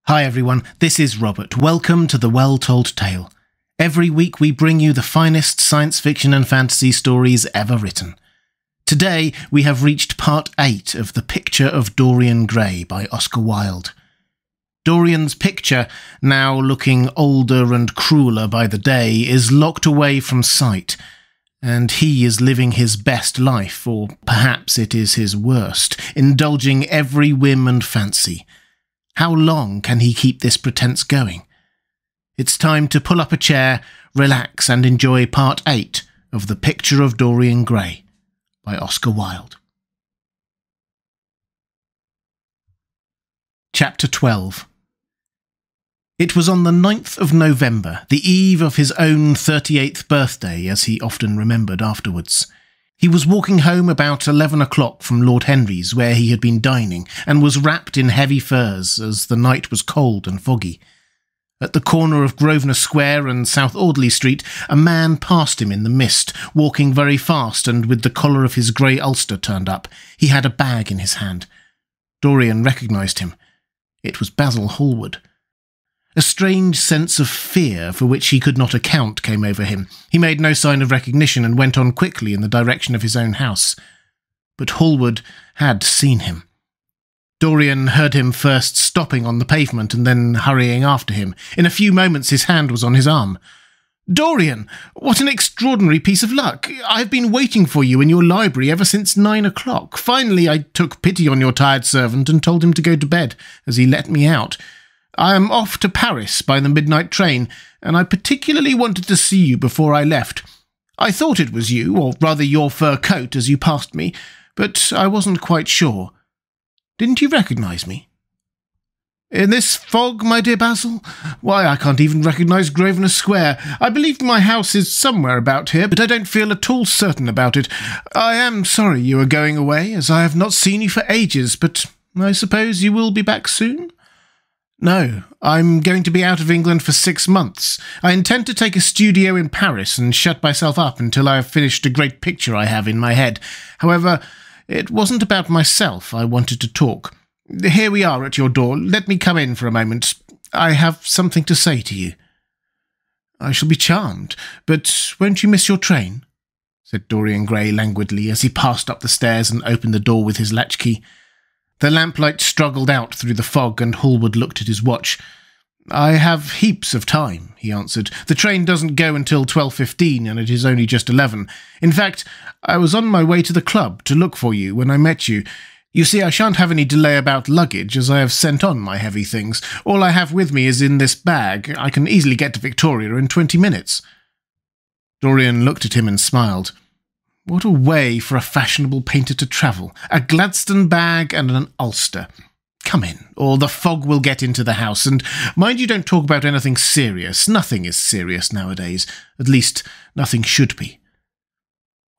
Hi everyone, this is Robert. Welcome to The Well-Told Tale. Every week we bring you the finest science fiction and fantasy stories ever written. Today we have reached part 8 of The Picture of Dorian Gray by Oscar Wilde. Dorian's picture, now looking older and crueler by the day, is locked away from sight, and he is living his best life, or perhaps it is his worst, indulging every whim and fancy. How long can he keep this pretence going? It's time to pull up a chair, relax and enjoy part 8 of The Picture of Dorian Gray by Oscar Wilde. Chapter 12. It was on the 9th of November, the eve of his own 38th birthday, as he often remembered afterwards. He was walking home about 11 o'clock from Lord Henry's, where he had been dining, and was wrapped in heavy furs, as the night was cold and foggy. At the corner of Grosvenor Square and South Audley Street, a man passed him in the mist, walking very fast and with the collar of his grey ulster turned up. He had a bag in his hand. Dorian recognised him. It was Basil Hallward. A strange sense of fear, for which he could not account, came over him. He made no sign of recognition and went on quickly in the direction of his own house. But Hallward had seen him. Dorian heard him first stopping on the pavement and then hurrying after him. In a few moments his hand was on his arm. "Dorian, what an extraordinary piece of luck! I have been waiting for you in your library ever since 9 o'clock. Finally I took pity on your tired servant and told him to go to bed, as he let me out. I am off to Paris by the midnight train, and I particularly wanted to see you before I left. I thought it was you, or rather your fur coat, as you passed me, but I wasn't quite sure. Didn't you recognise me?" "In this fog, my dear Basil? Why, I can't even recognise Grosvenor Square. I believe my house is somewhere about here, but I don't feel at all certain about it. I am sorry you are going away, as I have not seen you for ages, but I suppose you will be back soon?" "No, I'm going to be out of England for 6 months. I intend to take a studio in Paris and shut myself up until I have finished a great picture I have in my head. However, it wasn't about myself I wanted to talk. Here we are at your door. Let me come in for a moment. I have something to say to you." "I shall be charmed, but won't you miss your train?" said Dorian Gray languidly as he passed up the stairs and opened the door with his latchkey. The lamplight struggled out through the fog, and Hallward looked at his watch. "I have heaps of time," he answered. "The train doesn't go until 12:15, and it is only just 11. In fact, I was on my way to the club to look for you when I met you. You see, I shan't have any delay about luggage, as I have sent on my heavy things. All I have with me is in this bag. I can easily get to Victoria in 20 minutes. Dorian looked at him and smiled. What a way for a fashionable painter to travel. A Gladstone bag and an ulster. Come in, or the fog will get into the house, and mind you don't talk about anything serious. Nothing is serious nowadays. At least, nothing should be.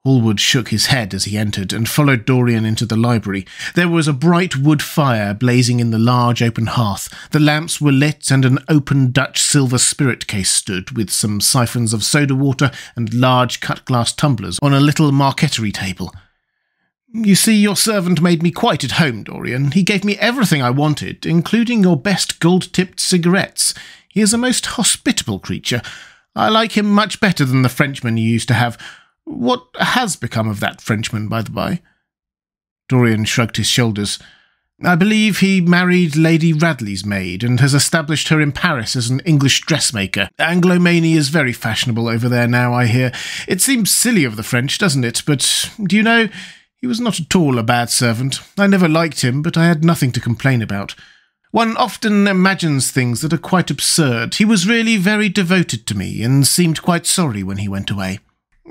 Hallward shook his head as he entered, and followed Dorian into the library. There was a bright wood fire blazing in the large open hearth. The lamps were lit, and an open Dutch silver spirit case stood, with some siphons of soda water and large cut-glass tumblers on a little marqueterie table. You see, your servant made me quite at home, Dorian. He gave me everything I wanted, including your best gold-tipped cigarettes. He is a most hospitable creature. I like him much better than the Frenchman you used to have. What has become of that Frenchman, by the by? Dorian shrugged his shoulders. I believe he married Lady Radley's maid, and has established her in Paris as an English dressmaker. Anglomania is very fashionable over there now, I hear. It seems silly of the French, doesn't it? But, do you know, he was not at all a bad servant. I never liked him, but I had nothing to complain about. One often imagines things that are quite absurd. He was really very devoted to me, and seemed quite sorry when he went away.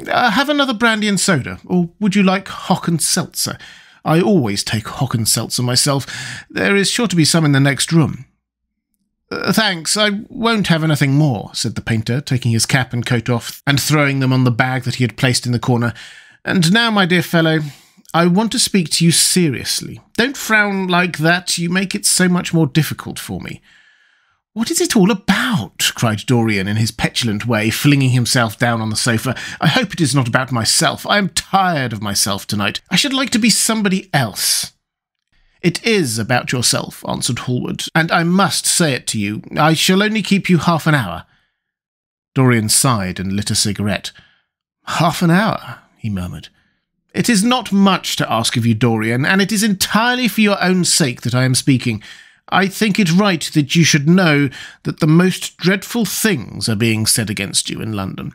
Have another brandy and soda, or would you like hock and seltzer? I always take hock and seltzer myself. There is sure to be some in the next room. Thanks, I won't have anything more, said the painter, taking his cap and coat off and throwing them on the bag that he had placed in the corner. And now, my dear fellow, I want to speak to you seriously. Don't frown like that, you make it so much more difficult for me. What is it all about? Cried Dorian in his petulant way, flinging himself down on the sofa. I hope it is not about myself. I am tired of myself tonight. I should like to be somebody else. "It is about yourself," answered Hallward, "and I must say it to you. I shall only keep you half an hour." Dorian sighed and lit a cigarette. "Half an hour," he murmured. "It is not much to ask of you, Dorian, and it is entirely for your own sake that I am speaking. I think it right that you should know that the most dreadful things are being said against you in London.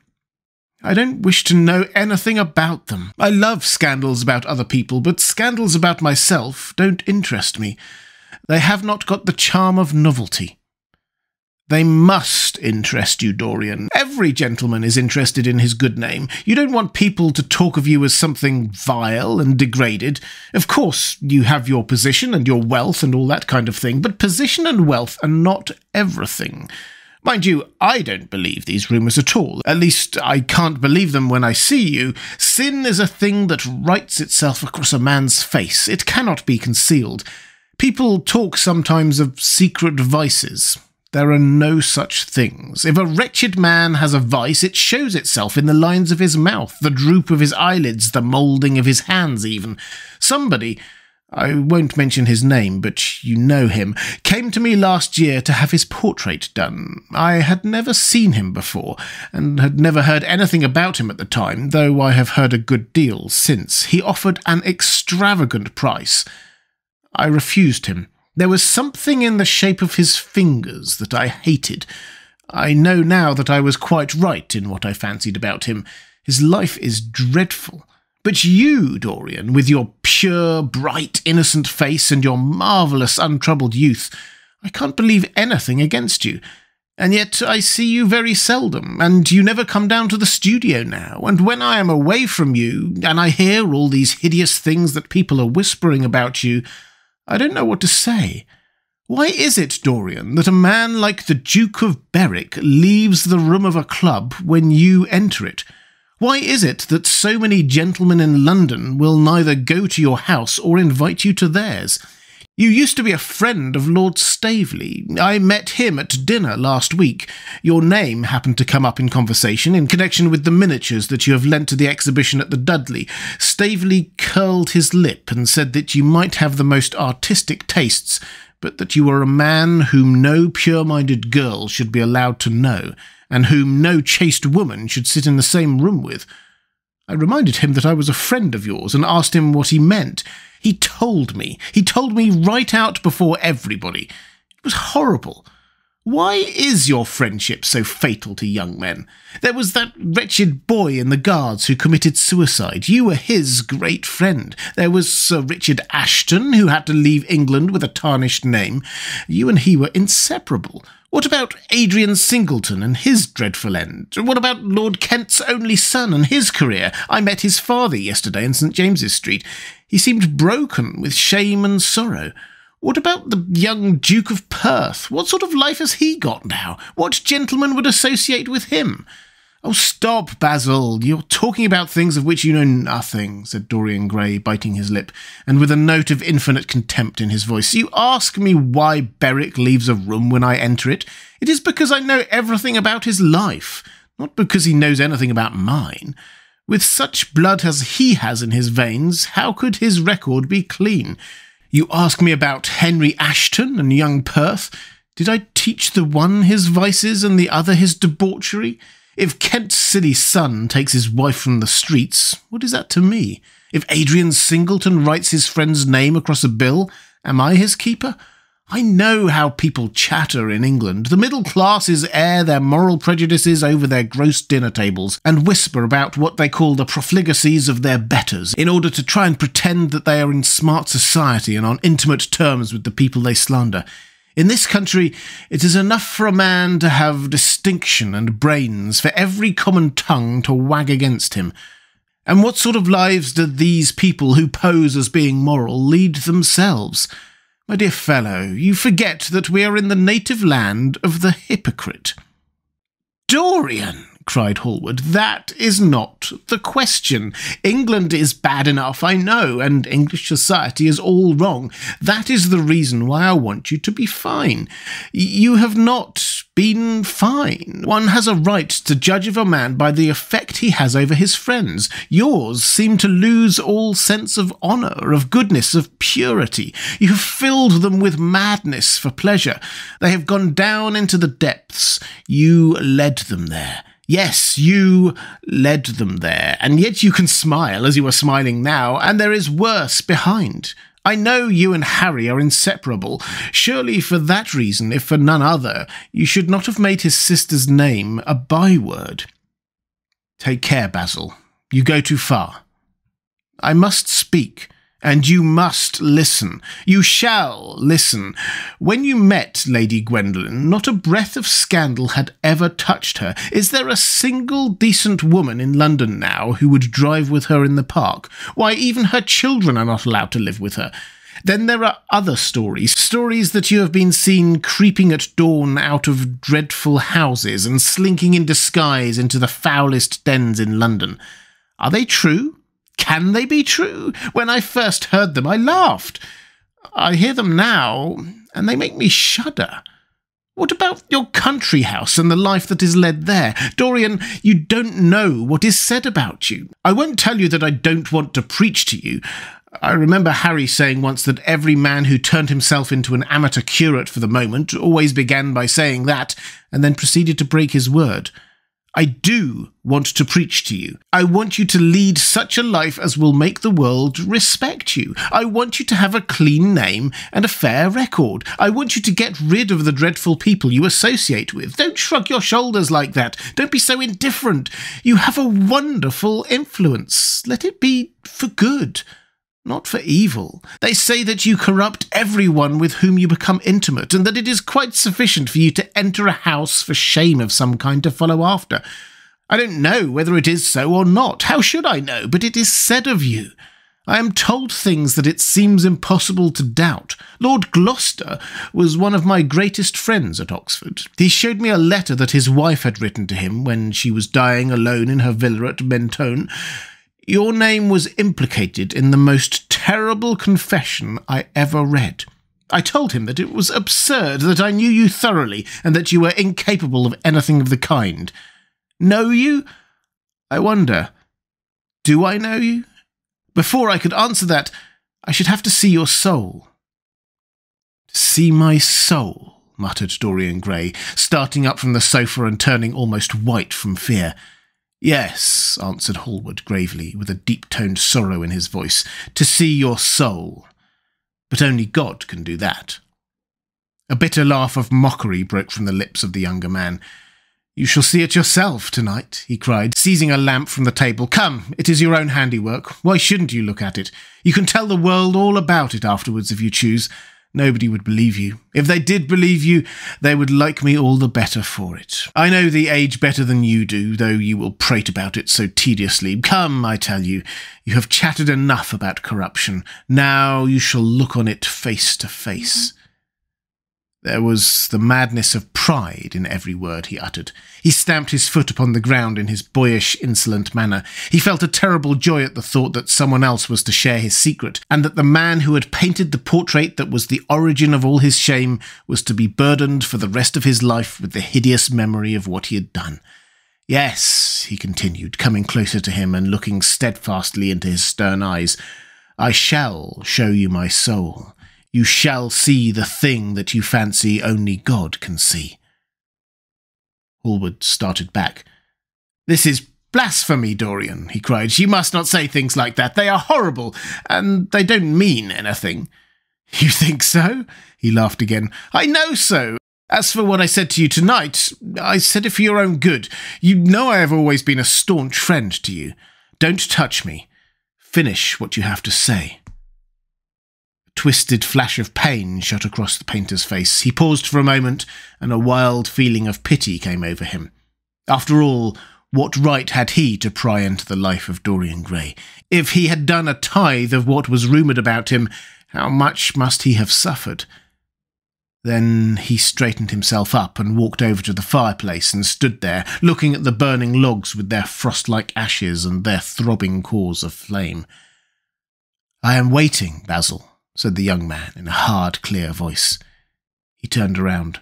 I don't wish to know anything about them. I love scandals about other people, but scandals about myself don't interest me. They have not got the charm of novelty. They must interest you, Dorian. Every gentleman is interested in his good name. You don't want people to talk of you as something vile and degraded. Of course, you have your position and your wealth and all that kind of thing, but position and wealth are not everything. Mind you, I don't believe these rumours at all. At least, I can't believe them when I see you. Sin is a thing that writes itself across a man's face. It cannot be concealed. People talk sometimes of secret vices. There are no such things. If a wretched man has a vice, it shows itself in the lines of his mouth, the droop of his eyelids, the moulding of his hands even. Somebody, I won't mention his name, but you know him, came to me last year to have his portrait done. I had never seen him before, and had never heard anything about him at the time, though I have heard a good deal since. He offered an extravagant price. I refused him. There was something in the shape of his fingers that I hated. I know now that I was quite right in what I fancied about him. His life is dreadful. But you, Dorian, with your pure, bright, innocent face and your marvellous, untroubled youth, I can't believe anything against you. And yet I see you very seldom, and you never come down to the studio now, and when I am away from you, and I hear all these hideous things that people are whispering about you, I don't know what to say. Why is it, Dorian, that a man like the Duke of Berwick leaves the room of a club when you enter it? Why is it that so many gentlemen in London will neither go to your house or invite you to theirs? You used to be a friend of Lord Staveley. I met him at dinner last week. Your name happened to come up in conversation in connection with the miniatures that you have lent to the exhibition at the Dudley. Staveley curled his lip and said that you might have the most artistic tastes, but that you were a man whom no pure-minded girl should be allowed to know, and whom no chaste woman should sit in the same room with. I reminded him that I was a friend of yours and asked him what he meant. He told me right out before everybody. It was horrible. Why is your friendship so fatal to young men? There was that wretched boy in the Guards who committed suicide. You were his great friend. There was Sir Richard Ashton, who had to leave England with a tarnished name. You and he were inseparable. What about Adrian Singleton and his dreadful end? What about Lord Kent's only son and his career? I met his father yesterday in St. James's Street. He seemed broken with shame and sorrow. What about the young Duke of Perth? What sort of life has he got now? What gentleman would associate with him? Oh, stop, Basil. You're talking about things of which you know nothing, said Dorian Gray, biting his lip, and with a note of infinite contempt in his voice. You ask me why Berwick leaves a room when I enter it. It is because I know everything about his life, not because he knows anything about mine. With such blood as he has in his veins, how could his record be clean? You ask me about Henry Ashton and young Perth. Did I teach the one his vices and the other his debauchery? If Kent's silly son takes his wife from the streets, what is that to me? If Adrian Singleton writes his friend's name across a bill, am I his keeper? I know how people chatter in England. The middle classes air their moral prejudices over their gross dinner tables and whisper about what they call the profligacies of their betters in order to try and pretend that they are in smart society and on intimate terms with the people they slander. In this country, it is enough for a man to have distinction and brains for every common tongue to wag against him. And what sort of lives do these people who pose as being moral lead themselves? My dear fellow, you forget that we are in the native land of the hypocrite. Dorian! cried Hallward. "That is not the question. England is bad enough, I know, and English society is all wrong. That is the reason why I want you to be fine. You have not been fine. One has a right to judge of a man by the effect he has over his friends. Yours seem to lose all sense of honour, of goodness, of purity. You have filled them with madness for pleasure. They have gone down into the depths. You led them there. Yes, you led them there, and yet you can smile as you are smiling now, and there is worse behind. I know you and Harry are inseparable. Surely for that reason, if for none other, you should not have made his sister's name a byword. Take care, Basil. You go too far. I must speak, and you must listen. You shall listen. When you met Lady Gwendolen, not a breath of scandal had ever touched her. Is there a single decent woman in London now who would drive with her in the park? Why, even her children are not allowed to live with her. Then there are other stories that you have been seen creeping at dawn out of dreadful houses and slinking in disguise into the foulest dens in London. Are they true? Can they be true? When I first heard them, I laughed. I hear them now, and they make me shudder. What about your country house and the life that is led there? Dorian, you don't know what is said about you. I won't tell you that I don't want to preach to you. I remember Harry saying once that every man who turned himself into an amateur curate for the moment always began by saying that, and then proceeded to break his word. I do want to preach to you. I want you to lead such a life as will make the world respect you. I want you to have a clean name and a fair record. I want you to get rid of the dreadful people you associate with. Don't shrug your shoulders like that. Don't be so indifferent. You have a wonderful influence. Let it be for good, not for evil. They say that you corrupt everyone with whom you become intimate, and that it is quite sufficient for you to enter a house for shame of some kind to follow after. I don't know whether it is so or not. How should I know? But it is said of you. I am told things that it seems impossible to doubt. Lord Gloucester was one of my greatest friends at Oxford. He showed me a letter that his wife had written to him when she was dying alone in her villa at Mentone. Your name was implicated in the most terrible confession I ever read. I told him that it was absurd, that I knew you thoroughly, and that you were incapable of anything of the kind. Know you? I wonder, do I know you? Before I could answer that, I should have to see your soul. See my soul, muttered Dorian Gray, starting up from the sofa and turning almost white from fear. Yes, answered Hallward gravely, with a deep-toned sorrow in his voice, to see your soul. But only God can do that. A bitter laugh of mockery broke from the lips of the younger man. You shall see it yourself tonight, he cried, seizing a lamp from the table. Come, it is your own handiwork. Why shouldn't you look at it? You can tell the world all about it afterwards if you choose. Nobody would believe you. If they did believe you, they would like me all the better for it. I know the age better than you do, though you will prate about it so tediously. Come, I tell you, you have chattered enough about corruption. Now you shall look on it face to face. There was the madness of pride in every word he uttered. He stamped his foot upon the ground in his boyish, insolent manner. He felt a terrible joy at the thought that someone else was to share his secret, and that the man who had painted the portrait that was the origin of all his shame was to be burdened for the rest of his life with the hideous memory of what he had done. Yes, he continued, coming closer to him and looking steadfastly into his stern eyes, I shall show you my soul. You shall see the thing that you fancy only God can see. Hallward started back. This is blasphemy, Dorian, he cried. You must not say things like that. They are horrible, and they don't mean anything. You think so? He laughed again. I know so. As for what I said to you tonight, I said it for your own good. You know I have always been a staunch friend to you. Don't touch me. Finish what you have to say. Twisted flash of pain shot across the painter's face. He paused for a moment, and a wild feeling of pity came over him. After all, what right had he to pry into the life of Dorian Gray? If he had done a tithe of what was rumoured about him, how much must he have suffered? Then he straightened himself up and walked over to the fireplace and stood there, looking at the burning logs with their frost-like ashes and their throbbing cores of flame. "I am waiting, Basil," said the young man in a hard, clear voice. He turned around.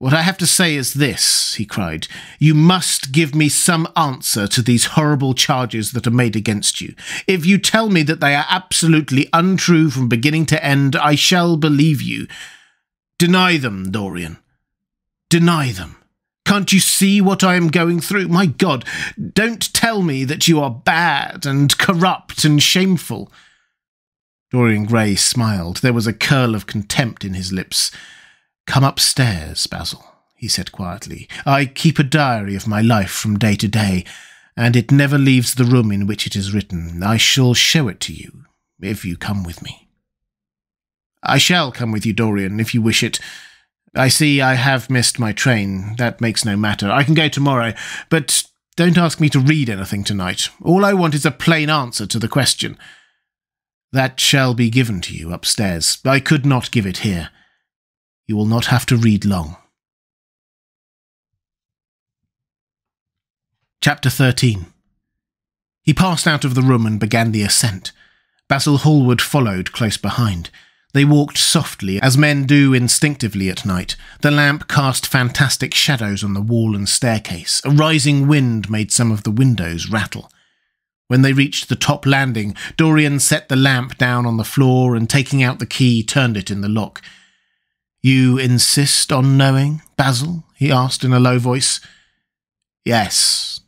"What I have to say is this," he cried. "You must give me some answer to these horrible charges that are made against you. If you tell me that they are absolutely untrue from beginning to end, I shall believe you. Deny them, Dorian. Deny them. Can't you see what I am going through? My God, don't tell me that you are bad and corrupt and shameful." Dorian Gray smiled. There was a curl of contempt in his lips. "Come upstairs, Basil," he said quietly. "I keep a diary of my life from day to day, and it never leaves the room in which it is written. I shall show it to you, if you come with me." "I shall come with you, Dorian, if you wish it. I see I have missed my train. That makes no matter. I can go tomorrow, but don't ask me to read anything tonight. All I want is a plain answer to the question. That shall be given to you upstairs. I could not give it here. You will not have to read long." Chapter 13. He passed out of the room and began the ascent. Basil Hallward followed close behind. They walked softly, as men do instinctively at night. The lamp cast fantastic shadows on the wall and staircase. A rising wind made some of the windows rattle. When they reached the top landing, Dorian set the lamp down on the floor and, taking out the key, turned it in the lock. "You insist on knowing, Basil?" he asked in a low voice. "Yes."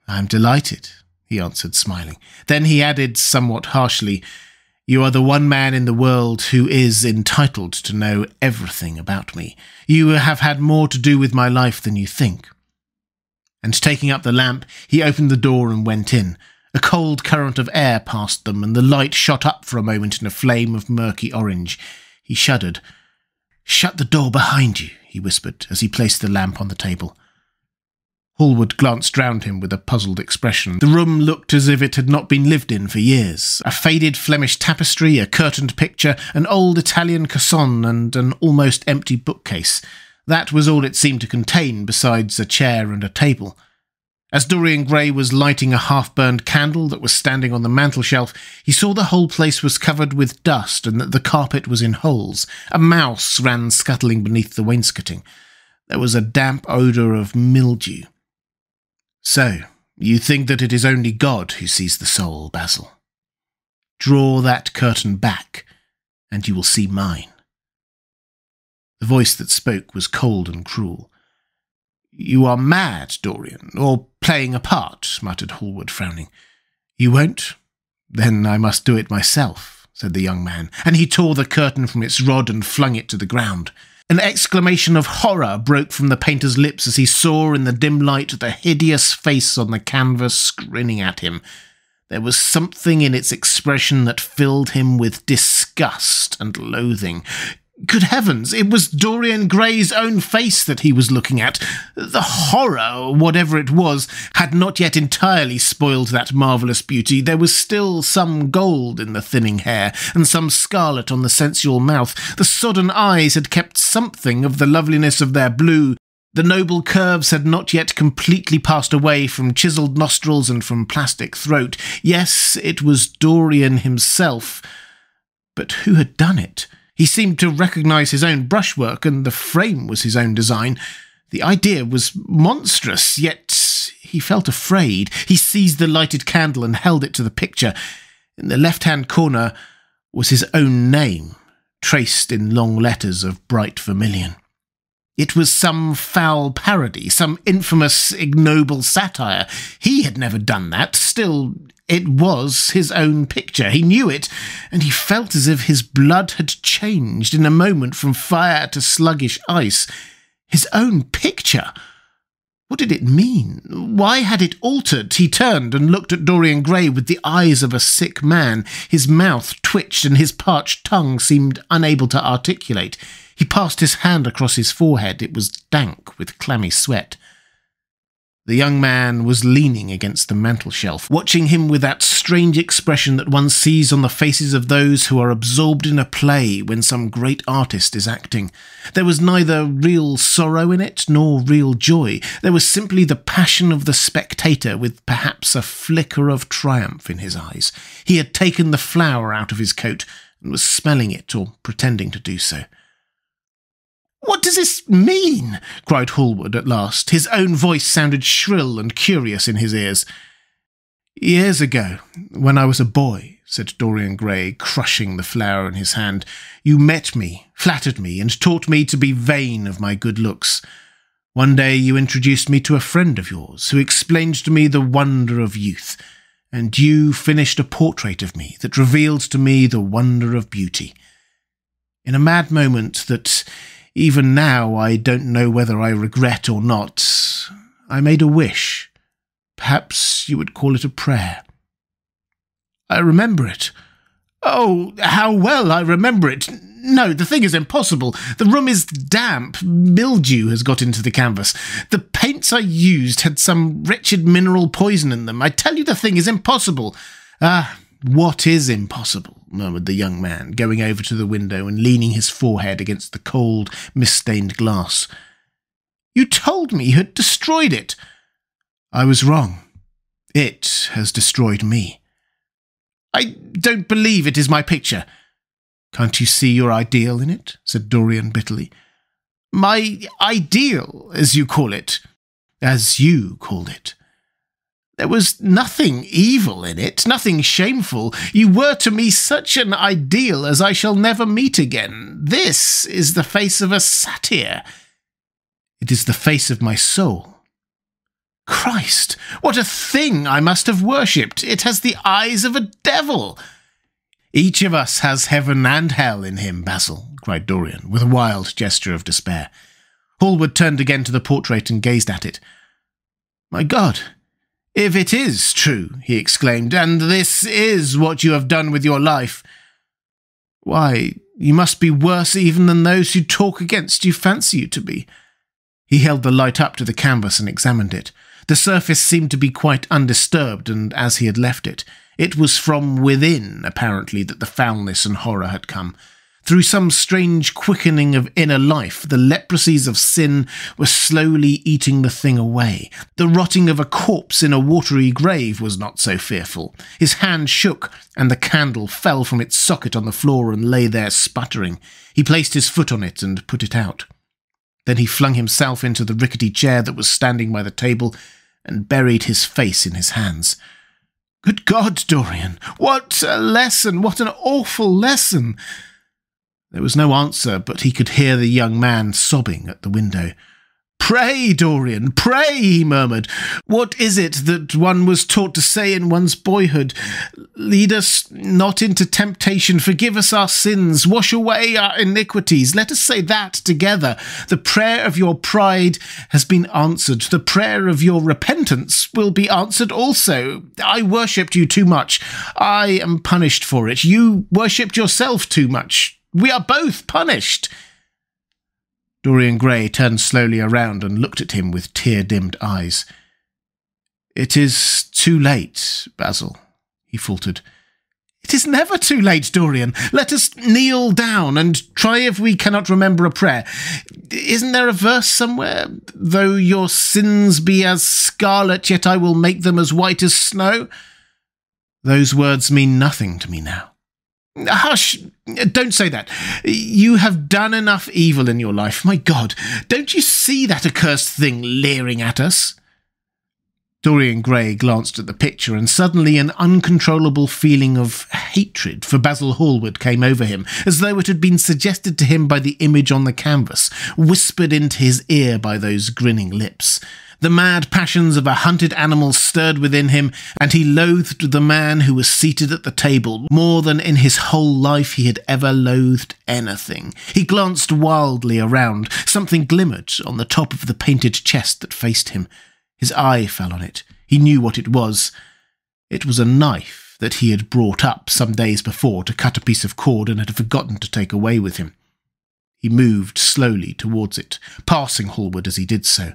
"I am delighted," he answered, smiling. Then he added somewhat harshly, "You are the one man in the world who is entitled to know everything about me. You have had more to do with my life than you think." And taking up the lamp, he opened the door and went in. A cold current of air passed them, and the light shot up for a moment in a flame of murky orange. He shuddered. "Shut the door behind you," he whispered, as he placed the lamp on the table. Hallward glanced round him with a puzzled expression. The room looked as if it had not been lived in for years. A faded Flemish tapestry, a curtained picture, an old Italian cassone, and an almost empty bookcase. That was all it seemed to contain, besides a chair and a table. As Dorian Gray was lighting a half-burned candle that was standing on the mantelshelf, he saw the whole place was covered with dust and that the carpet was in holes. A mouse ran scuttling beneath the wainscoting. There was a damp odour of mildew. "So, you think that it is only God who sees the soul, Basil? Draw that curtain back, and you will see mine." The voice that spoke was cold and cruel. "You are mad, Dorian, or playing a part," muttered Hallward, frowning. "You won't? Then I must do it myself," said the young man, and he tore the curtain from its rod and flung it to the ground. An exclamation of horror broke from the painter's lips as he saw in the dim light the hideous face on the canvas grinning at him. There was something in its expression that filled him with disgust and loathing. Good heavens, it was Dorian Gray's own face that he was looking at. The horror, whatever it was, had not yet entirely spoiled that marvellous beauty. There was still some gold in the thinning hair, and some scarlet on the sensual mouth. The sodden eyes had kept something of the loveliness of their blue. The noble curves had not yet completely passed away from chiselled nostrils and from plastic throat. Yes, it was Dorian himself. But who had done it? He seemed to recognise his own brushwork, and the frame was his own design. The idea was monstrous, yet he felt afraid. He seized the lighted candle and held it to the picture. In the left-hand corner was his own name, traced in long letters of bright vermilion. It was some foul parody, some infamous, ignoble satire. He had never done that. Still, it was his own picture. He knew it, and he felt as if his blood had changed in a moment from fire to sluggish ice. His own picture! What did it mean? Why had it altered? He turned and looked at Dorian Gray with the eyes of a sick man. His mouth twitched and his parched tongue seemed unable to articulate. He passed his hand across his forehead. It was dank with clammy sweat. The young man was leaning against the mantelshelf, watching him with that strange expression that one sees on the faces of those who are absorbed in a play when some great artist is acting. There was neither real sorrow in it, nor real joy. There was simply the passion of the spectator, with perhaps a flicker of triumph in his eyes. He had taken the flower out of his coat, and was smelling it, or pretending to do so. "What does this mean?" cried Hallward at last. His own voice sounded shrill and curious in his ears. "Years ago, when I was a boy," said Dorian Gray, crushing the flower in his hand, "you met me, flattered me, and taught me to be vain of my good looks. One day you introduced me to a friend of yours, who explained to me the wonder of youth, and you finished a portrait of me that revealed to me the wonder of beauty. In a mad moment that even now I don't know whether I regret or not, I made a wish. Perhaps you would call it a prayer. I remember it. Oh, how well I remember it. No, the thing is impossible. The room is damp. Mildew has got into the canvas. The paints I used had some wretched mineral poison in them. I tell you the thing is impossible." "Ah, what is impossible?" murmured the young man, going over to the window and leaning his forehead against the cold, mist-stained glass. "You told me you had destroyed it." "I was wrong. It has destroyed me." "I don't believe it is my picture." "Can't you see your ideal in it?" said Dorian bitterly. "My ideal, as you call it." "As you called it." "There was nothing evil in it, nothing shameful. You were to me such an ideal as I shall never meet again. This is the face of a satyr." "It is the face of my soul." "Christ, what a thing I must have worshipped! It has the eyes of a devil." "Each of us has heaven and hell in him, Basil," cried Dorian, with a wild gesture of despair. Hallward turned again to the portrait and gazed at it. "My God! If it is true," he exclaimed, "and this is what you have done with your life, why, you must be worse even than those who talk against you fancy you to be." He held the light up to the canvas and examined it. The surface seemed to be quite undisturbed, and as he had left it. It was from within, apparently, that the foulness and horror had come. Through some strange quickening of inner life, the leprosies of sin were slowly eating the thing away. The rotting of a corpse in a watery grave was not so fearful. His hand shook, and the candle fell from its socket on the floor and lay there sputtering. He placed his foot on it and put it out. Then he flung himself into the rickety chair that was standing by the table and buried his face in his hands. "Good God, Dorian! What a lesson! What an awful lesson!" There was no answer, but he could hear the young man sobbing at the window. "Pray, Dorian, pray," he murmured. "What is it that one was taught to say in one's boyhood? Lead us not into temptation, forgive us our sins, wash away our iniquities. Let us say that together. The prayer of your pride has been answered. The prayer of your repentance will be answered also. I worshipped you too much. I am punished for it. You worshipped yourself too much. We are both punished." Dorian Gray turned slowly around and looked at him with tear-dimmed eyes. "It is too late, Basil," he faltered. "It is never too late, Dorian. Let us kneel down and try if we cannot remember a prayer. Isn't there a verse somewhere? 'Though your sins be as scarlet, yet I will make them as white as snow.' Those words mean nothing to me now." "Hush! Don't say that. You have done enough evil in your life. My God, don't you see that accursed thing leering at us?" Dorian Gray glanced at the picture, and suddenly an uncontrollable feeling of hatred for Basil Hallward came over him, as though it had been suggested to him by the image on the canvas, whispered into his ear by those grinning lips. The mad passions of a hunted animal stirred within him, and he loathed the man who was seated at the table more than in his whole life he had ever loathed anything. He glanced wildly around. Something glimmered on the top of the painted chest that faced him. His eye fell on it. He knew what it was. It was a knife that he had brought up some days before to cut a piece of cord and had forgotten to take away with him. He moved slowly towards it, passing Hallward as he did so.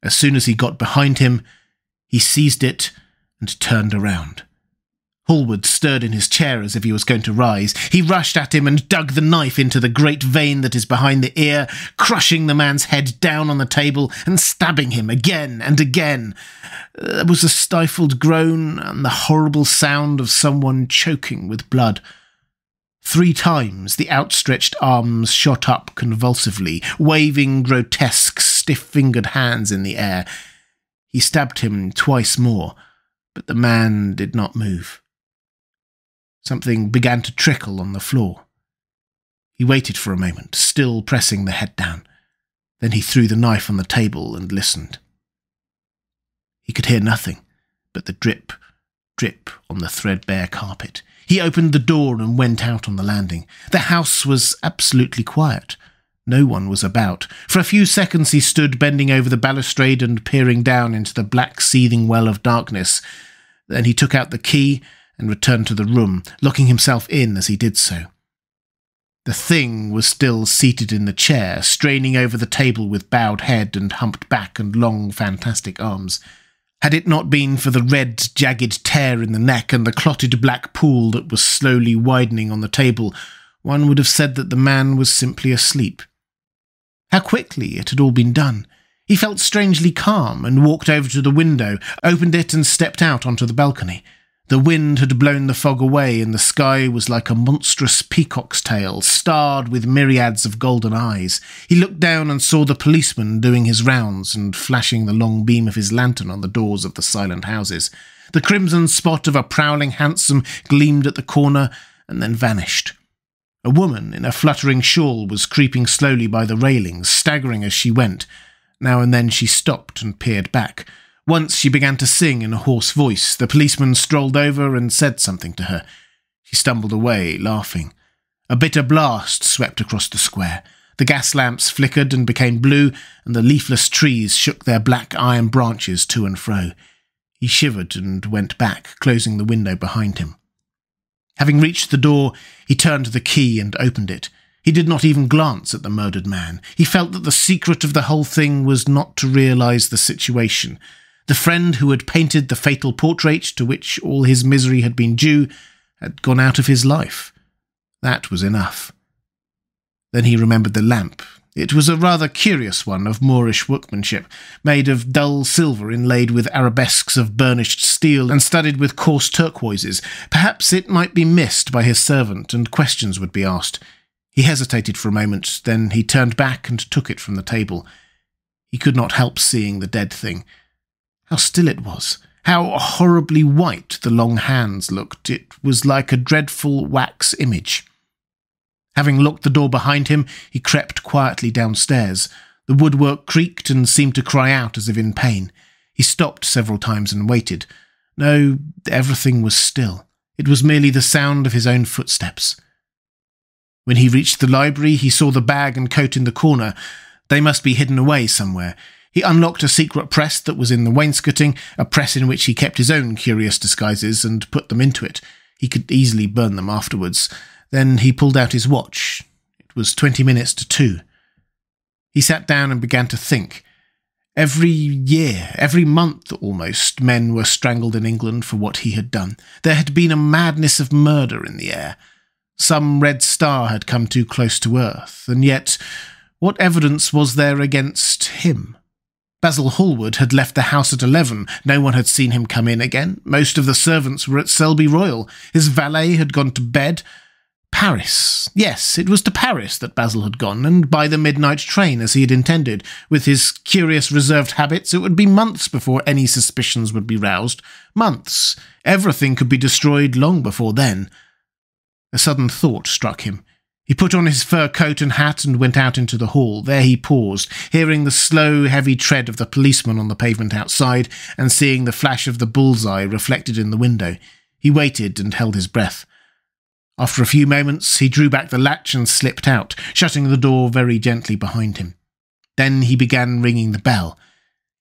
As soon as he got behind him, he seized it and turned around. Hallward stirred in his chair as if he was going to rise. He rushed at him and dug the knife into the great vein that is behind the ear, crushing the man's head down on the table and stabbing him again and again. There was a stifled groan and the horrible sound of someone choking with blood. 3 times the outstretched arms shot up convulsively, waving grotesque, stiff-fingered hands in the air. He stabbed him twice more, but the man did not move. Something began to trickle on the floor. He waited for a moment, still pressing the head down. Then he threw the knife on the table and listened. He could hear nothing but the drip, drip on the threadbare carpet. He opened the door and went out on the landing. The house was absolutely quiet. No one was about. For a few seconds he stood bending over the balustrade and peering down into the black seething well of darkness. Then he took out the key and returned to the room, locking himself in as he did so. The thing was still seated in the chair, straining over the table with bowed head and humped back and long, fantastic arms. Had it not been for the red, jagged tear in the neck and the clotted black pool that was slowly widening on the table, one would have said that the man was simply asleep. How quickly it had all been done! He felt strangely calm and walked over to the window, opened it and stepped out onto the balcony. The wind had blown the fog away and the sky was like a monstrous peacock's tail, starred with myriads of golden eyes. He looked down and saw the policeman doing his rounds and flashing the long beam of his lantern on the doors of the silent houses. The crimson spot of a prowling hansom gleamed at the corner and then vanished. A woman in a fluttering shawl was creeping slowly by the railings, staggering as she went. Now and then she stopped and peered back. Once she began to sing in a hoarse voice. The policeman strolled over and said something to her. She stumbled away, laughing. A bitter blast swept across the square. The gas lamps flickered and became blue, and the leafless trees shook their black iron branches to and fro. He shivered and went back, closing the window behind him. Having reached the door, he turned the key and opened it. He did not even glance at the murdered man. He felt that the secret of the whole thing was not to realise the situation. The friend who had painted the fatal portrait to which all his misery had been due had gone out of his life. That was enough. Then he remembered the lamp. It was a rather curious one of Moorish workmanship, made of dull silver inlaid with arabesques of burnished steel and studded with coarse turquoises. Perhaps it might be missed by his servant and questions would be asked. He hesitated for a moment, then he turned back and took it from the table. He could not help seeing the dead thing. How still it was! How horribly white the long hands looked! It was like a dreadful wax image. Having locked the door behind him, he crept quietly downstairs. The woodwork creaked and seemed to cry out as if in pain. He stopped several times and waited. No, everything was still. It was merely the sound of his own footsteps. When he reached the library, he saw the bag and coat in the corner. They must be hidden away somewhere. He unlocked a secret press that was in the wainscoting, a press in which he kept his own curious disguises, and put them into it. He could easily burn them afterwards. Then he pulled out his watch. It was 20 minutes to 2. He sat down and began to think. Every year, every month almost, men were strangled in England for what he had done. There had been a madness of murder in the air. Some red star had come too close to earth, and yet what evidence was there against him? Basil Hallward had left the house at 11. No one had seen him come in again. Most of the servants were at Selby Royal. His valet had gone to bed. Paris. Yes, it was to Paris that Basil had gone, and by the midnight train, as he had intended. With his curious reserved habits, it would be months before any suspicions would be roused. Months. Everything could be destroyed long before then. A sudden thought struck him. He put on his fur coat and hat and went out into the hall. There he paused, hearing the slow, heavy tread of the policeman on the pavement outside and seeing the flash of the bullseye reflected in the window. He waited and held his breath. After a few moments, he drew back the latch and slipped out, shutting the door very gently behind him. Then he began ringing the bell.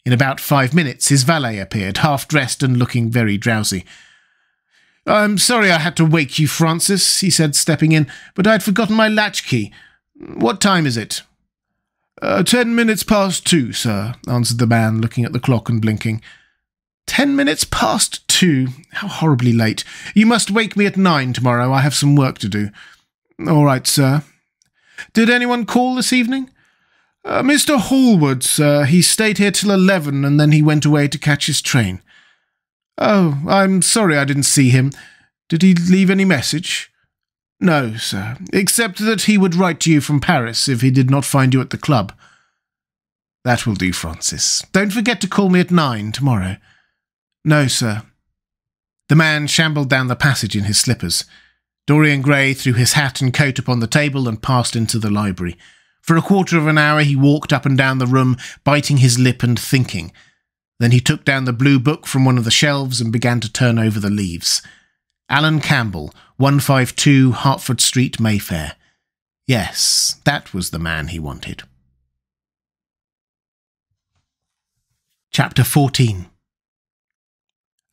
In about 5 minutes, his valet appeared, half-dressed and looking very drowsy. "I'm sorry I had to wake you, Francis," he said, stepping in, "but I'd forgotten my latchkey. What time is it?" "10 minutes past 2, sir," answered the man, looking at the clock and blinking. 10 minutes past 2? How horribly late. You must wake me at 9 tomorrow. I have some work to do. All right, sir. Did anyone call this evening? Mr. Hallward, sir. He stayed here till 11 and then he went away to catch his train. Oh, I'm sorry I didn't see him. Did he leave any message? No, sir, except that he would write to you from Paris if he did not find you at the club. That will do, Francis. Don't forget to call me at 9 tomorrow. No, sir. The man shambled down the passage in his slippers. Dorian Gray threw his hat and coat upon the table and passed into the library. For a quarter of an hour he walked up and down the room, biting his lip and thinking. Then he took down the blue book from one of the shelves and began to turn over the leaves. Alan Campbell, 152 Hertford Street, Mayfair. Yes, that was the man he wanted. Chapter 14.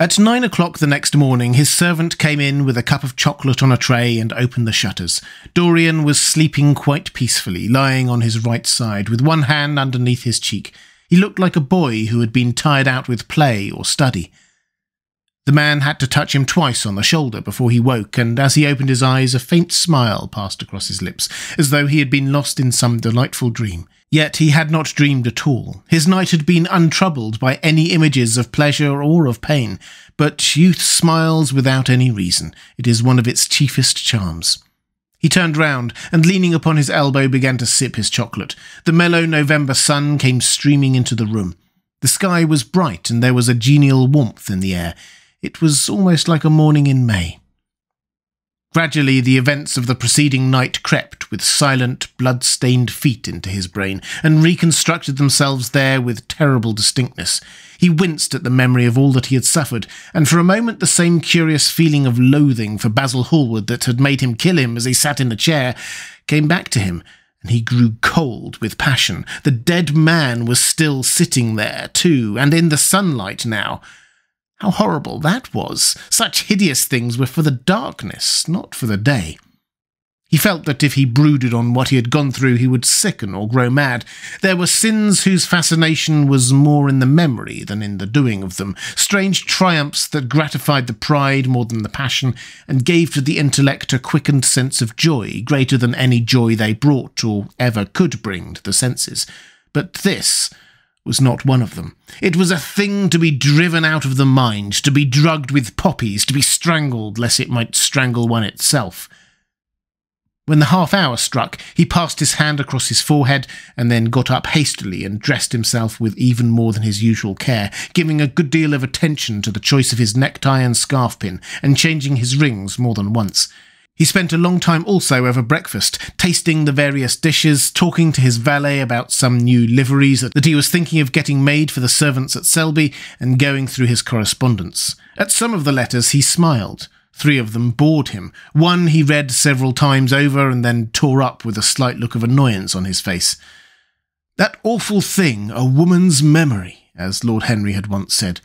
At 9 o'clock the next morning, his servant came in with a cup of chocolate on a tray and opened the shutters. Dorian was sleeping quite peacefully, lying on his right side, with one hand underneath his cheek. He looked like a boy who had been tired out with play or study. The man had to touch him twice on the shoulder before he woke, and as he opened his eyes, a faint smile passed across his lips, as though he had been lost in some delightful dream. Yet he had not dreamed at all. His night had been untroubled by any images of pleasure or of pain, but youth smiles without any reason. It is one of its chiefest charms. He turned round, and leaning upon his elbow began to sip his chocolate. The mellow November sun came streaming into the room. The sky was bright, and there was a genial warmth in the air. It was almost like a morning in May. Gradually the events of the preceding night crept with silent, blood-stained feet into his brain, and reconstructed themselves there with terrible distinctness. He winced at the memory of all that he had suffered, and for a moment the same curious feeling of loathing for Basil Hallward that had made him kill him as he sat in the chair came back to him, and he grew cold with passion. The dead man was still sitting there, too, and in the sunlight now. How horrible that was! Such hideous things were for the darkness, not for the day. He felt that if he brooded on what he had gone through, he would sicken or grow mad. There were sins whose fascination was more in the memory than in the doing of them, strange triumphs that gratified the pride more than the passion, and gave to the intellect a quickened sense of joy, greater than any joy they brought or ever could bring to the senses. But this was not one of them. It was a thing to be driven out of the mind, to be drugged with poppies, to be strangled lest it might strangle one itself. When the half-hour struck, he passed his hand across his forehead and then got up hastily and dressed himself with even more than his usual care, giving a good deal of attention to the choice of his necktie and scarf pin, and changing his rings more than once. He spent a long time also over breakfast, tasting the various dishes, talking to his valet about some new liveries that he was thinking of getting made for the servants at Selby, and going through his correspondence. At some of the letters he smiled. 3 of them bored him. One he read several times over and then tore up with a slight look of annoyance on his face. That awful thing, a woman's memory, as Lord Henry had once said.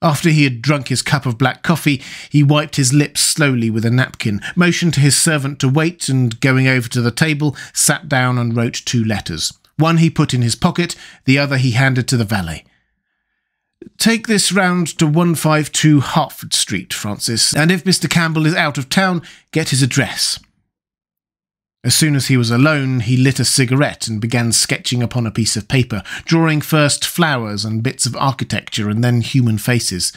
After he had drunk his cup of black coffee, he wiped his lips slowly with a napkin, motioned to his servant to wait, and going over to the table, sat down and wrote 2 letters. One he put in his pocket, the other he handed to the valet. Take this round to 152 Hertford Street, Francis, and if Mr. Campbell is out of town, get his address. As soon as he was alone, he lit a cigarette and began sketching upon a piece of paper, drawing first flowers and bits of architecture and then human faces.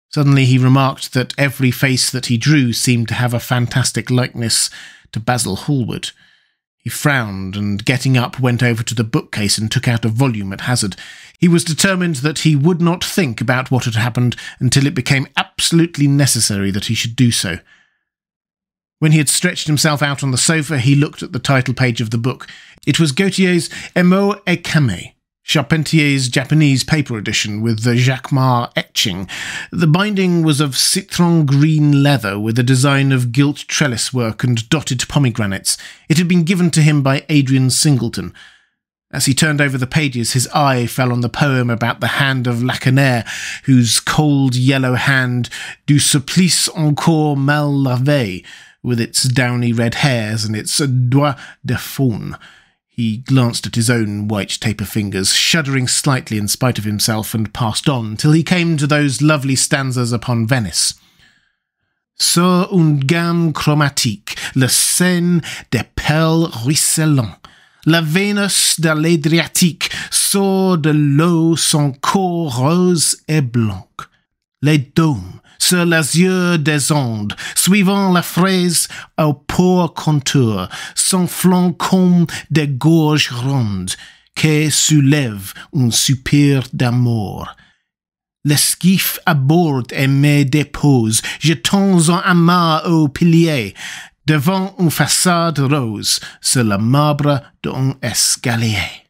Suddenly he remarked that every face that he drew seemed to have a fantastic likeness to Basil Hallward. He frowned and, getting up, went over to the bookcase and took out a volume at hazard. He was determined that he would not think about what had happened until it became absolutely necessary that he should do so. When he had stretched himself out on the sofa, he looked at the title page of the book. It was Gautier's Emo et Kame, Charpentier's Japanese paper edition with the Jacquemart etching. The binding was of citron green leather with a design of gilt trellis work and dotted pomegranates. It had been given to him by Adrian Singleton. As he turned over the pages, his eye fell on the poem about the hand of Lacenaire, whose cold yellow hand du supplice encore mal lavé, with its downy red hairs and its doigt de faune. He glanced at his own white taper fingers, shuddering slightly in spite of himself, and passed on, till he came to those lovely stanzas upon Venice. Sur une gamme chromatique, le Seine des perles ruisselants, la Vénus de l'Adriatique sort de l'eau son corps rose et blanc. Les dômes, sur l'azur des ondes, suivant la fraise au pur contour, s'enflant comme des gorges rondes, qui soulèvent un soupir d'amour. L'esquif aborde et me dépose, jetant un amas au pilier, devant une façade rose, sur le marbre d'un escalier.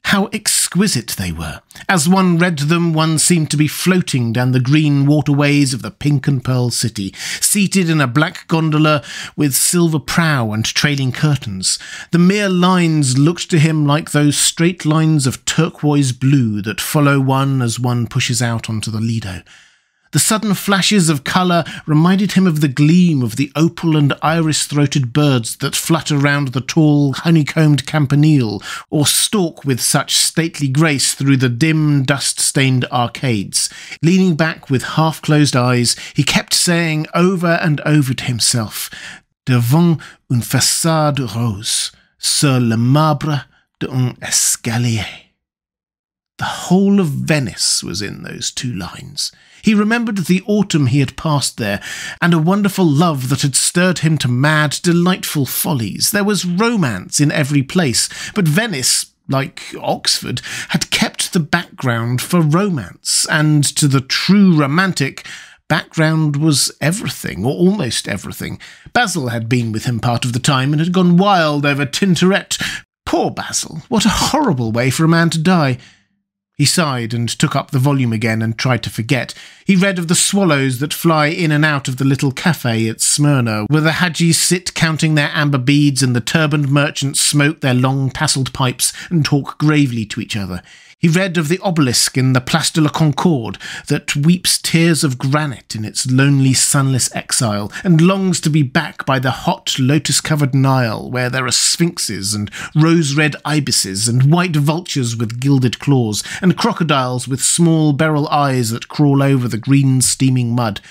How exquisite they were! As one read them, one seemed to be floating down the green waterways of the pink and pearl city, seated in a black gondola with silver prow and trailing curtains. The mere lines looked to him like those straight lines of turquoise blue that follow one as one pushes out onto the Lido. The sudden flashes of colour reminded him of the gleam of the opal and iris-throated birds that flutter round the tall, honeycombed campanile, or stalk with such stately grace through the dim, dust-stained arcades. Leaning back with half-closed eyes, he kept saying over and over to himself, "Devant une façade rose, sur le marbre d'un escalier." The whole of Venice was in those two lines. He remembered the autumn he had passed there, and a wonderful love that had stirred him to mad, delightful follies. There was romance in every place, but Venice, like Oxford, had kept the background for romance, and to the true romantic, background was everything, or almost everything. Basil had been with him part of the time, and had gone wild over Tintoret. Poor Basil! What a horrible way for a man to die! He sighed and took up the volume again and tried to forget. He read of the swallows that fly in and out of the little cafe at Smyrna, where the Hajis sit counting their amber beads and the turbaned merchants smoke their long tasselled pipes and talk gravely to each other. He read of the obelisk in the Place de la Concorde that weeps tears of granite in its lonely sunless exile and longs to be back by the hot lotus-covered Nile where there are sphinxes and rose-red ibises and white vultures with gilded claws and crocodiles with small beryl eyes that crawl over the green steaming mud.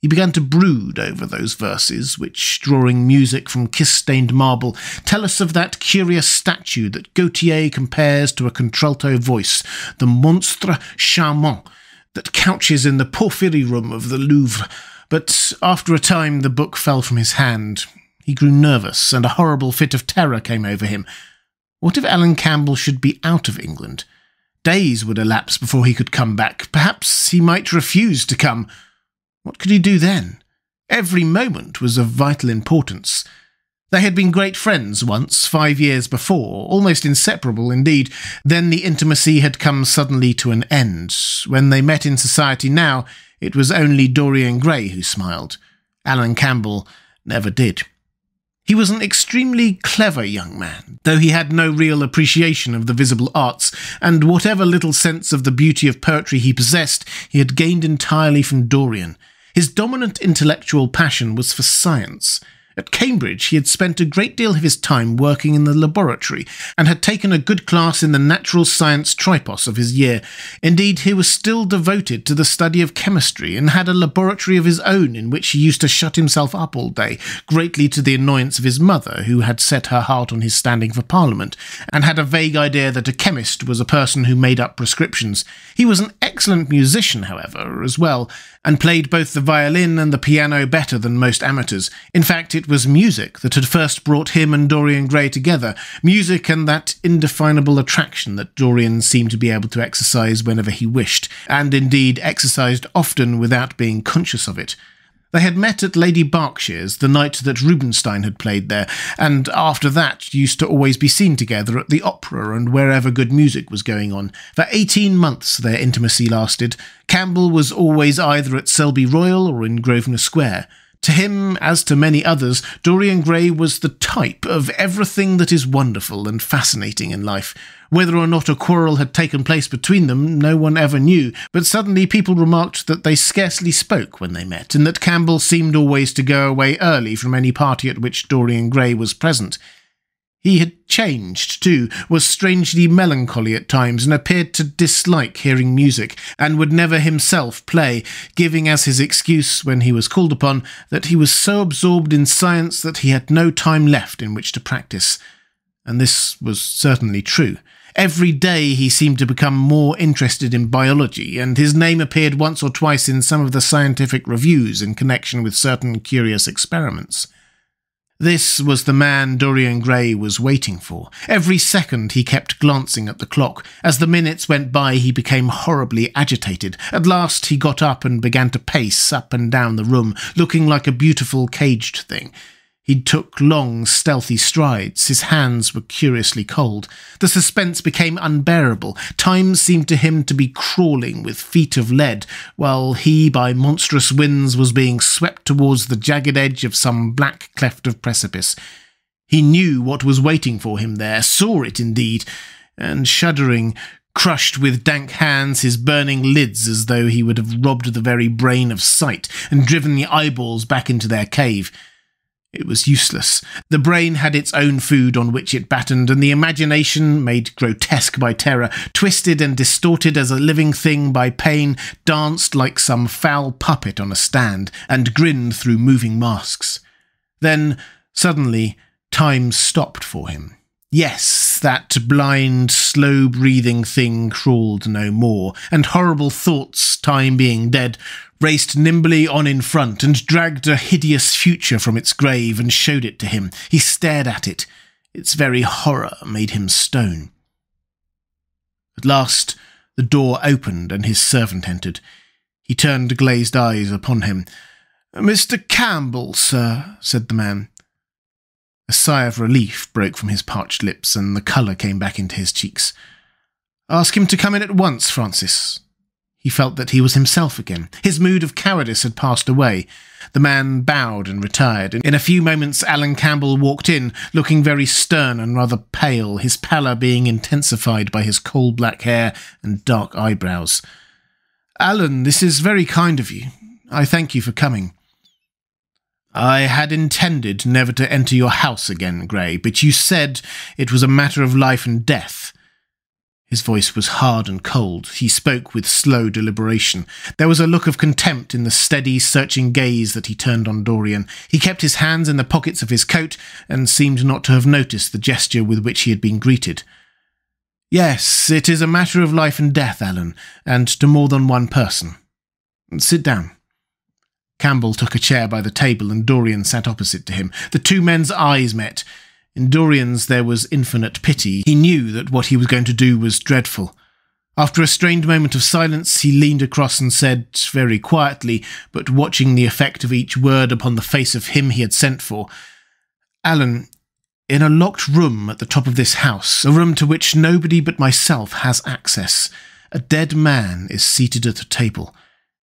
He began to brood over those verses, which, drawing music from kiss-stained marble, tell us of that curious statue that Gautier compares to a contralto voice, the monstre charmant, that couches in the porphyry room of the Louvre. But after a time the book fell from his hand. He grew nervous, and a horrible fit of terror came over him. What if Alan Campbell should be out of England? Days would elapse before he could come back. Perhaps he might refuse to come. What could he do then? Every moment was of vital importance. They had been great friends once, 5 years before, almost inseparable indeed. Then the intimacy had come suddenly to an end. When they met in society now, it was only Dorian Gray who smiled. Alan Campbell never did. He was an extremely clever young man, though he had no real appreciation of the visible arts, and whatever little sense of the beauty of poetry he possessed, he had gained entirely from Dorian. His dominant intellectual passion was for science. At Cambridge, he had spent a great deal of his time working in the laboratory, and had taken a good class in the natural science tripos of his year. Indeed, he was still devoted to the study of chemistry, and had a laboratory of his own in which he used to shut himself up all day, greatly to the annoyance of his mother, who had set her heart on his standing for Parliament, and had a vague idea that a chemist was a person who made up prescriptions. He was an excellent musician, however, as well, and played both the violin and the piano better than most amateurs. In fact, it was music that had first brought him and Dorian Gray together, music and that indefinable attraction that Dorian seemed to be able to exercise whenever he wished, and indeed exercised often without being conscious of it. They had met at Lady Berkshire's the night that Rubinstein had played there, and after that used to always be seen together at the opera and wherever good music was going on. For 18 months their intimacy lasted. Campbell was always either at Selby Royal or in Grosvenor Square. To him, as to many others, Dorian Gray was the type of everything that is wonderful and fascinating in life. Whether or not a quarrel had taken place between them, no one ever knew, but suddenly people remarked that they scarcely spoke when they met, and that Campbell seemed always to go away early from any party at which Dorian Gray was present. He had changed, too, was strangely melancholy at times, and appeared to dislike hearing music, and would never himself play, giving as his excuse, when he was called upon, that he was so absorbed in science that he had no time left in which to practice. And this was certainly true. Every day he seemed to become more interested in biology, and his name appeared once or twice in some of the scientific reviews in connection with certain curious experiments. This was the man Dorian Gray was waiting for. Every second he kept glancing at the clock. As the minutes went by, he became horribly agitated. At last he got up and began to pace up and down the room, looking like a beautiful caged thing. He took long, stealthy strides. His hands were curiously cold. The suspense became unbearable. Time seemed to him to be crawling with feet of lead, while he, by monstrous winds, was being swept towards the jagged edge of some black cleft of precipice. He knew what was waiting for him there, saw it indeed, and shuddering, crushed with dank hands his burning lids as though he would have robbed the very brain of sight and driven the eyeballs back into their cave. It was useless. The brain had its own food on which it battened, and the imagination, made grotesque by terror, twisted and distorted as a living thing by pain, danced like some foul puppet on a stand, and grinned through moving masks. Then, suddenly, time stopped for him. Yes, that blind, slow-breathing thing crawled no more, and horrible thoughts, time being dead, raced nimbly on in front and dragged a hideous future from its grave and showed it to him. He stared at it. Its very horror made him stone. At last the door opened and his servant entered. He turned glazed eyes upon him. "Mr. Campbell, sir," said the man. A sigh of relief broke from his parched lips, and the colour came back into his cheeks. "Ask him to come in at once, Francis." He felt that he was himself again. His mood of cowardice had passed away. The man bowed and retired. In a few moments Alan Campbell walked in, looking very stern and rather pale, his pallor being intensified by his coal-black hair and dark eyebrows. "Alan, this is very kind of you. I thank you for coming." "I had intended never to enter your house again, Gray, but you said it was a matter of life and death." His voice was hard and cold. He spoke with slow deliberation. There was a look of contempt in the steady, searching gaze that he turned on Dorian. He kept his hands in the pockets of his coat and seemed not to have noticed the gesture with which he had been greeted. "Yes, it is a matter of life and death, Alan, and to more than one person. Sit down." Campbell took a chair by the table and Dorian sat opposite to him. The two men's eyes met. In Dorian's there was infinite pity. He knew that what he was going to do was dreadful. After a strained moment of silence, he leaned across and said, very quietly, but watching the effect of each word upon the face of him he had sent for, "Alan, in a locked room at the top of this house, a room to which nobody but myself has access, a dead man is seated at a table.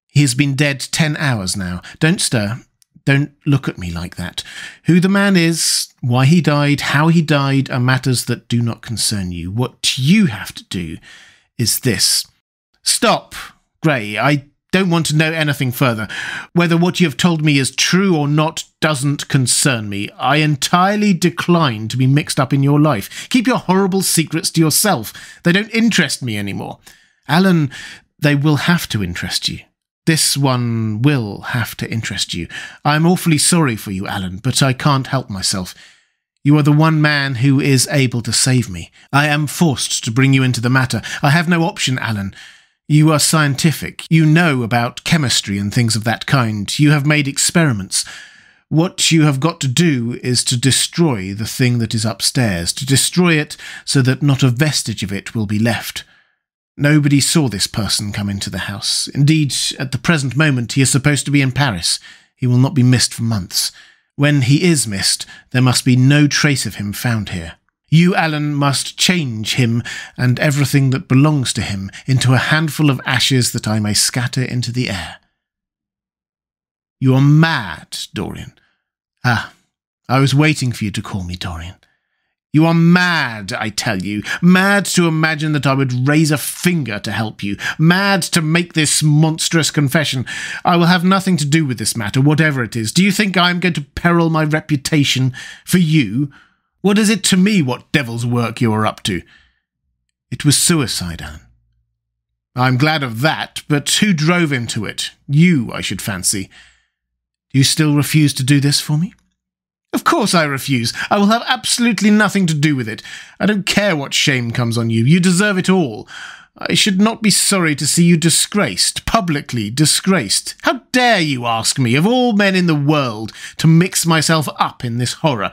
He has been dead 10 hours now. Don't stir. Don't look at me like that. Who the man is, why he died, how he died, are matters that do not concern you. What you have to do is this." "Stop, Gray. I don't want to know anything further. Whether what you have told me is true or not doesn't concern me. I entirely decline to be mixed up in your life. Keep your horrible secrets to yourself. They don't interest me anymore. Alan, they will have to interest you. This one will have to interest you. I'm awfully sorry for you, Alan, but I can't help myself. You are the one man who is able to save me. I am forced to bring you into the matter. I have no option, Alan. You are scientific. You know about chemistry and things of that kind. You have made experiments. What you have got to do is to destroy the thing that is upstairs, to destroy it so that not a vestige of it will be left. Nobody saw this person come into the house. Indeed, at the present moment he is supposed to be in Paris. He will not be missed for months. When he is missed, there must be no trace of him found here. You, Alan, must change him and everything that belongs to him into a handful of ashes that I may scatter into the air." "You are mad, Dorian." "Ah, I was waiting for you to call me Dorian. You are mad, I tell you. Mad to imagine that I would raise a finger to help you. Mad to make this monstrous confession. I will have nothing to do with this matter, whatever it is. Do you think I am going to peril my reputation for you? What is it to me what devil's work you are up to? It was suicide, Alan. I'm glad of that, but who drove him to it? You, I should fancy. Do you still refuse to do this for me? Of course I refuse. I will have absolutely nothing to do with it. I don't care what shame comes on you. You deserve it all. I should not be sorry to see you disgraced, publicly disgraced. How dare you ask me, of all men in the world, to mix myself up in this horror?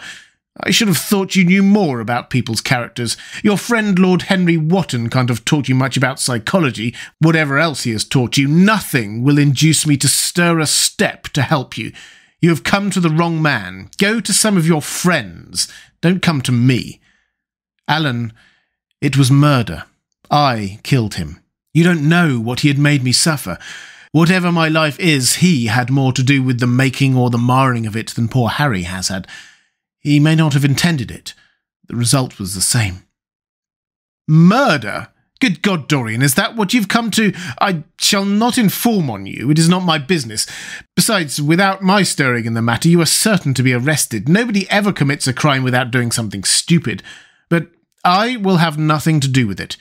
I should have thought you knew more about people's characters. Your friend Lord Henry Wotton can't have taught you much about psychology. Whatever else he has taught you, nothing will induce me to stir a step to help you. You have come to the wrong man. Go to some of your friends. Don't come to me. Alan, it was murder. I killed him. You don't know what he had made me suffer. Whatever my life is, he had more to do with the making or the marring of it than poor Harry has had. He may not have intended it. The result was the same. Murder? Good God, Dorian, is that what you've come to? I shall not inform on you. It is not my business. Besides, without my stirring in the matter, you are certain to be arrested. Nobody ever commits a crime without doing something stupid. But I will have nothing to do with it.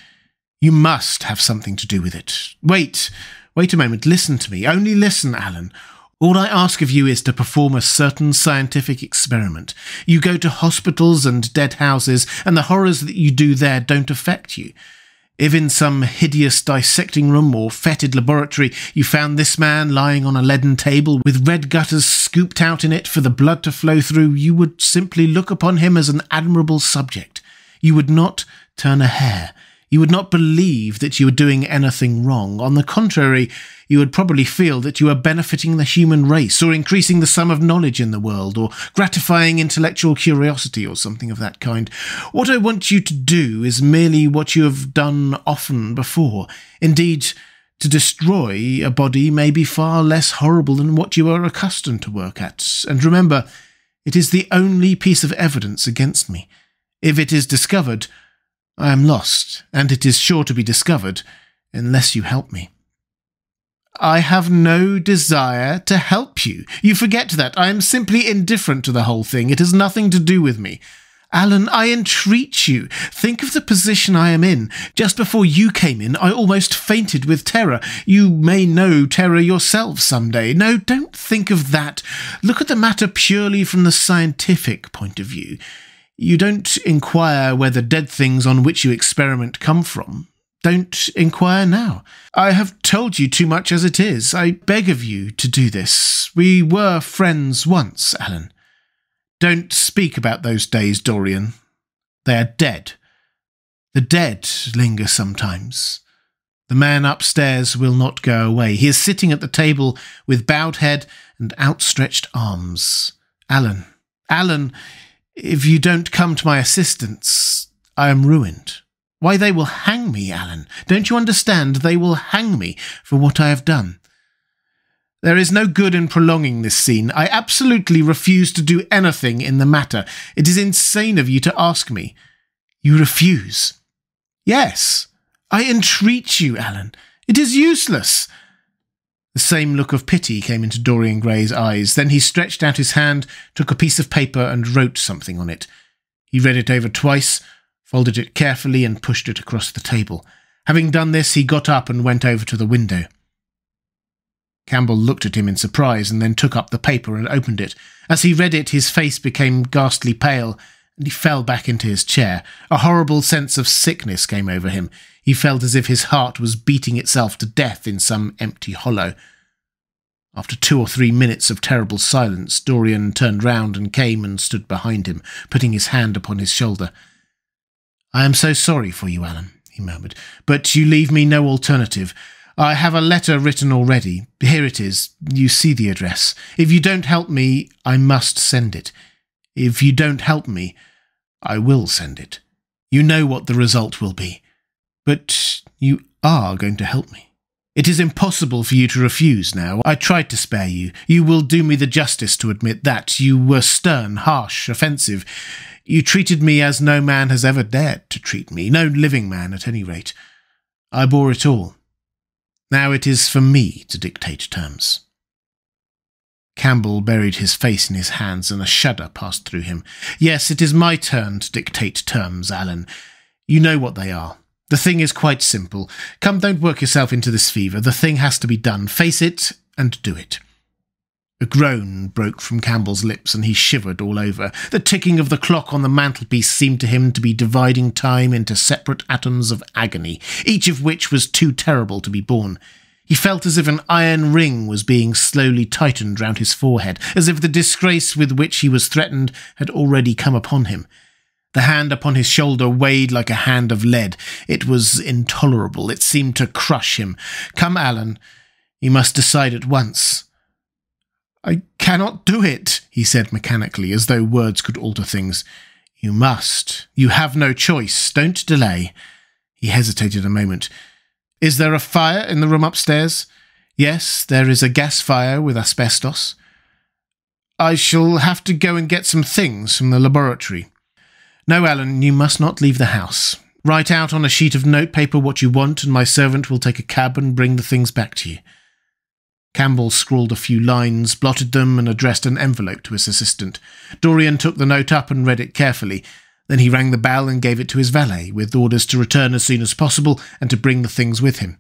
You must have something to do with it. Wait a moment. Listen to me. Only listen, Alan. All I ask of you is to perform a certain scientific experiment. You go to hospitals and dead houses, and the horrors that you do there don't affect you. If in some hideous dissecting room or fetid laboratory you found this man lying on a leaden table with red gutters scooped out in it for the blood to flow through, you would simply look upon him as an admirable subject. You would not turn a hair. You would not believe that you were doing anything wrong. On the contrary, you would probably feel that you are benefiting the human race, or increasing the sum of knowledge in the world, or gratifying intellectual curiosity, or something of that kind. What I want you to do is merely what you have done often before. Indeed, to destroy a body may be far less horrible than what you are accustomed to work at. And remember, it is the only piece of evidence against me. If it is discovered, I am lost, and it is sure to be discovered, unless you help me. I have no desire to help you. You forget that. I am simply indifferent to the whole thing. It has nothing to do with me. Alan, I entreat you. Think of the position I am in. Just before you came in, I almost fainted with terror. You may know terror yourself some day. No, don't think of that. Look at the matter purely from the scientific point of view. You don't inquire where the dead things on which you experiment come from. Don't inquire now. I have told you too much as it is. I beg of you to do this. We were friends once, Alan. Don't speak about those days, Dorian. They are dead. The dead linger sometimes. The man upstairs will not go away. He is sitting at the table with bowed head and outstretched arms. Alan, if you don't come to my assistance, I am ruined. Why, they will hang me, Alan. Don't you understand? They will hang me for what I have done. There is no good in prolonging this scene. I absolutely refuse to do anything in the matter. It is insane of you to ask me. You refuse? Yes. I entreat you, Alan. It is useless. The same look of pity came into Dorian Gray's eyes. Then he stretched out his hand, took a piece of paper and wrote something on it. He read it over twice, folded it carefully and pushed it across the table. Having done this, he got up and went over to the window. Campbell looked at him in surprise and then took up the paper and opened it. As he read it, his face became ghastly pale, and he fell back into his chair. A horrible sense of sickness came over him. He felt as if his heart was beating itself to death in some empty hollow. After 2 or 3 minutes of terrible silence, Dorian turned round and came and stood behind him, putting his hand upon his shoulder. "I am so sorry for you, Alan," he murmured, "but you leave me no alternative. I have a letter written already. Here it is. You see the address. If you don't help me, I must send it. If you don't help me, I will send it. You know what the result will be. But you are going to help me. It is impossible for you to refuse now. I tried to spare you. You will do me the justice to admit that. You were stern, harsh, offensive. You treated me as no man has ever dared to treat me, no living man at any rate. I bore it all. Now it is for me to dictate terms." Campbell buried his face in his hands and a shudder passed through him. "Yes, it is my turn to dictate terms, Alan. You know what they are. The thing is quite simple. Come, don't work yourself into this fever. The thing has to be done. Face it and do it." A groan broke from Campbell's lips and he shivered all over. The ticking of the clock on the mantelpiece seemed to him to be dividing time into separate atoms of agony, each of which was too terrible to be borne. He felt as if an iron ring was being slowly tightened round his forehead, as if the disgrace with which he was threatened had already come upon him. The hand upon his shoulder weighed like a hand of lead. It was intolerable. It seemed to crush him. "Come, Alan, you must decide at once." "I cannot do it," he said mechanically, as though words could alter things. "You must. You have no choice. Don't delay." He hesitated a moment. "Is there a fire in the room upstairs?" "Yes, there is a gas fire with asbestos." "I shall have to go and get some things from the laboratory." "No, Alan, you must not leave the house. Write out on a sheet of notepaper what you want, and my servant will take a cab and bring the things back to you." Campbell scrawled a few lines, blotted them, and addressed an envelope to his assistant. Dorian took the note up and read it carefully. Then he rang the bell and gave it to his valet, with orders to return as soon as possible and to bring the things with him.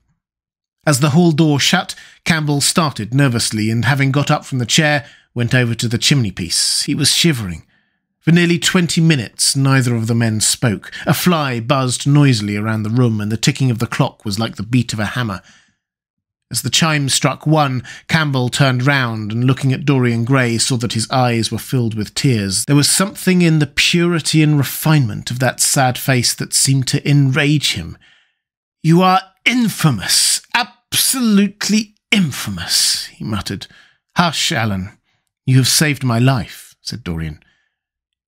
As the hall door shut, Campbell started nervously, and having got up from the chair, went over to the chimney-piece. He was shivering. For nearly 20 minutes neither of the men spoke. A fly buzzed noisily around the room, and the ticking of the clock was like the beat of a hammer. As the chime struck 1, Campbell turned round and, looking at Dorian Gray, saw that his eyes were filled with tears. There was something in the purity and refinement of that sad face that seemed to enrage him. "You are infamous, absolutely infamous," he muttered. "Hush, Alan. You have saved my life," said Dorian.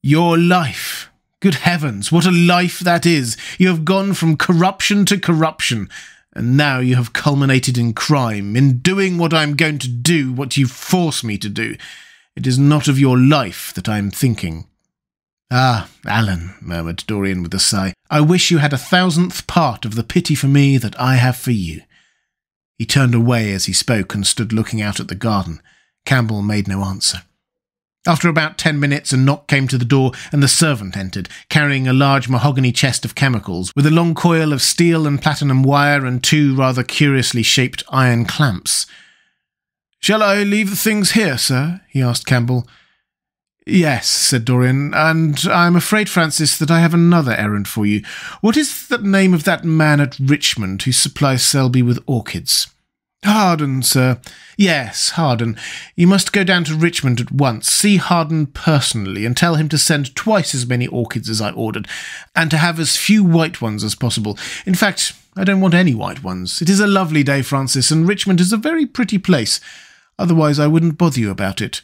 "Your life? Good heavens, what a life that is! You have gone from corruption to corruption. And now you have culminated in crime, in doing what I am going to do, what you force me to do. It is not of your life that I am thinking." "Ah, Alan," murmured Dorian with a sigh, "I wish you had 1,000th part of the pity for me that I have for you." He turned away as he spoke and stood looking out at the garden. Campbell made no answer. After about 10 minutes, a knock came to the door, and the servant entered, carrying a large mahogany chest of chemicals, with a long coil of steel and platinum wire and 2 rather curiously shaped iron clamps. "Shall I leave the things here, sir?" he asked Campbell. "Yes," said Dorian, "and I'm afraid, Francis, that I have another errand for you. What is the name of that man at Richmond who supplies Selby with orchids?" "Harden, sir." "Yes, Harden. You must go down to Richmond at once, see Harden personally, and tell him to send twice as many orchids as I ordered, and to have as few white ones as possible. In fact, I don't want any white ones. It is a lovely day, Francis, and Richmond is a very pretty place. Otherwise I wouldn't bother you about it."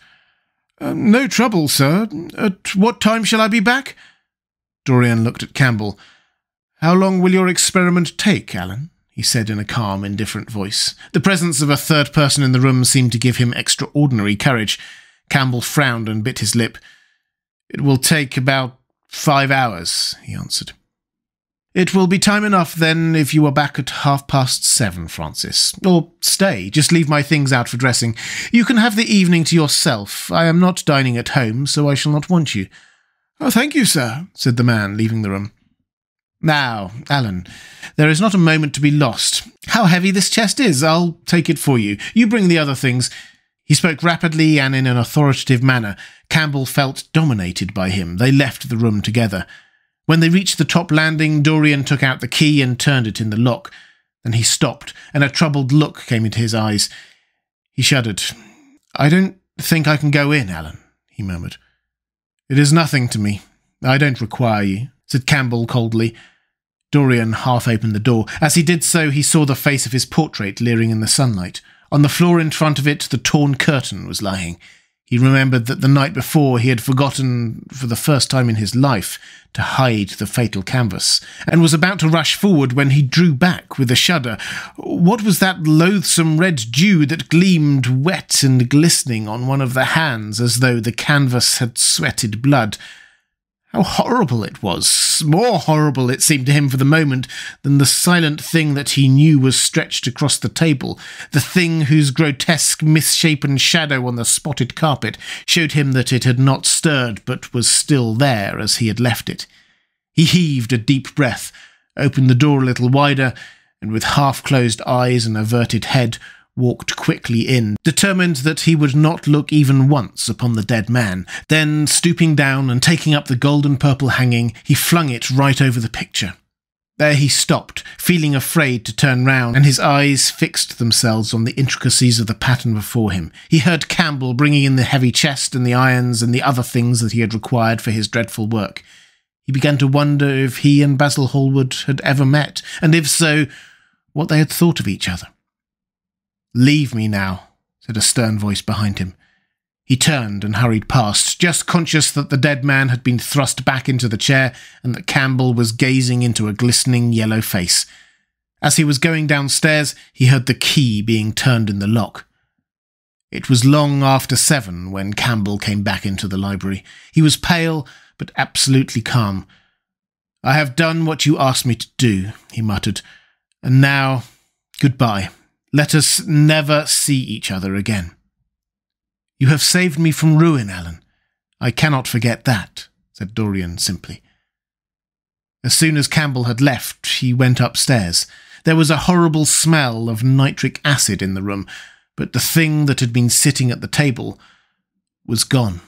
"No trouble, sir. At what time shall I be back?" Dorian looked at Campbell. "How long will your experiment take, Alan?" he said in a calm, indifferent voice. The presence of a third person in the room seemed to give him extraordinary courage. Campbell frowned and bit his lip. "It will take about 5 hours," he answered. "It will be time enough, then, if you are back at 7:30, Francis. Or stay, just leave my things out for dressing. You can have the evening to yourself. I am not dining at home, so I shall not want you." "Oh, thank you, sir," said the man, leaving the room. "Now, Alan, there is not a moment to be lost. How heavy this chest is! I'll take it for you. You bring the other things." He spoke rapidly and in an authoritative manner. Campbell felt dominated by him. They left the room together. When they reached the top landing, Dorian took out the key and turned it in the lock. Then he stopped, and a troubled look came into his eyes. He shuddered. "I don't think I can go in, Alan," he murmured. "It is nothing to me. I don't require you," said Campbell coldly. Dorian half opened the door. As he did so, he saw the face of his portrait leering in the sunlight. On the floor in front of it, the torn curtain was lying. He remembered that the night before he had forgotten, for the first time in his life, to hide the fatal canvas, and was about to rush forward when he drew back with a shudder. What was that loathsome red dew that gleamed wet and glistening on one of the hands as though the canvas had sweated blood? How horrible it was! More horrible it seemed to him for the moment than the silent thing that he knew was stretched across the table, the thing whose grotesque, misshapen shadow on the spotted carpet showed him that it had not stirred but was still there as he had left it. He heaved a deep breath, opened the door a little wider, and with half-closed eyes and averted head walked quickly in, determined that he would not look even once upon the dead man. Then, stooping down and taking up the golden-purple hanging, he flung it right over the picture. There he stopped, feeling afraid to turn round, and his eyes fixed themselves on the intricacies of the pattern before him. He heard Campbell bringing in the heavy chest and the irons and the other things that he had required for his dreadful work. He began to wonder if he and Basil Hallward had ever met, and if so, what they had thought of each other. "Leave me now," said a stern voice behind him. He turned and hurried past, just conscious that the dead man had been thrust back into the chair and that Campbell was gazing into a glistening yellow face. As he was going downstairs, he heard the key being turned in the lock. It was long after 7 when Campbell came back into the library. He was pale, but absolutely calm. "I have done what you asked me to do," he muttered. "And now, goodbye. Let us never see each other again." "You have saved me from ruin, Alan. I cannot forget that," said Dorian simply. As soon as Campbell had left, he went upstairs. There was a horrible smell of nitric acid in the room, but the thing that had been sitting at the table was gone.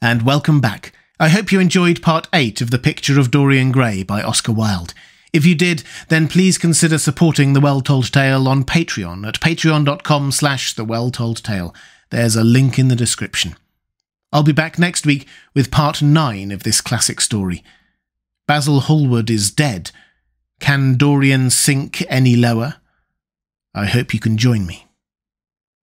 And welcome back. I hope you enjoyed part 8 of The Picture of Dorian Gray by Oscar Wilde. If you did, then please consider supporting The Well Told Tale on Patreon at patreon.com/thewelltoldtale. There's a link in the description. I'll be back next week with part 9 of this classic story. Basil Hallward is dead. Can Dorian sink any lower? I hope you can join me.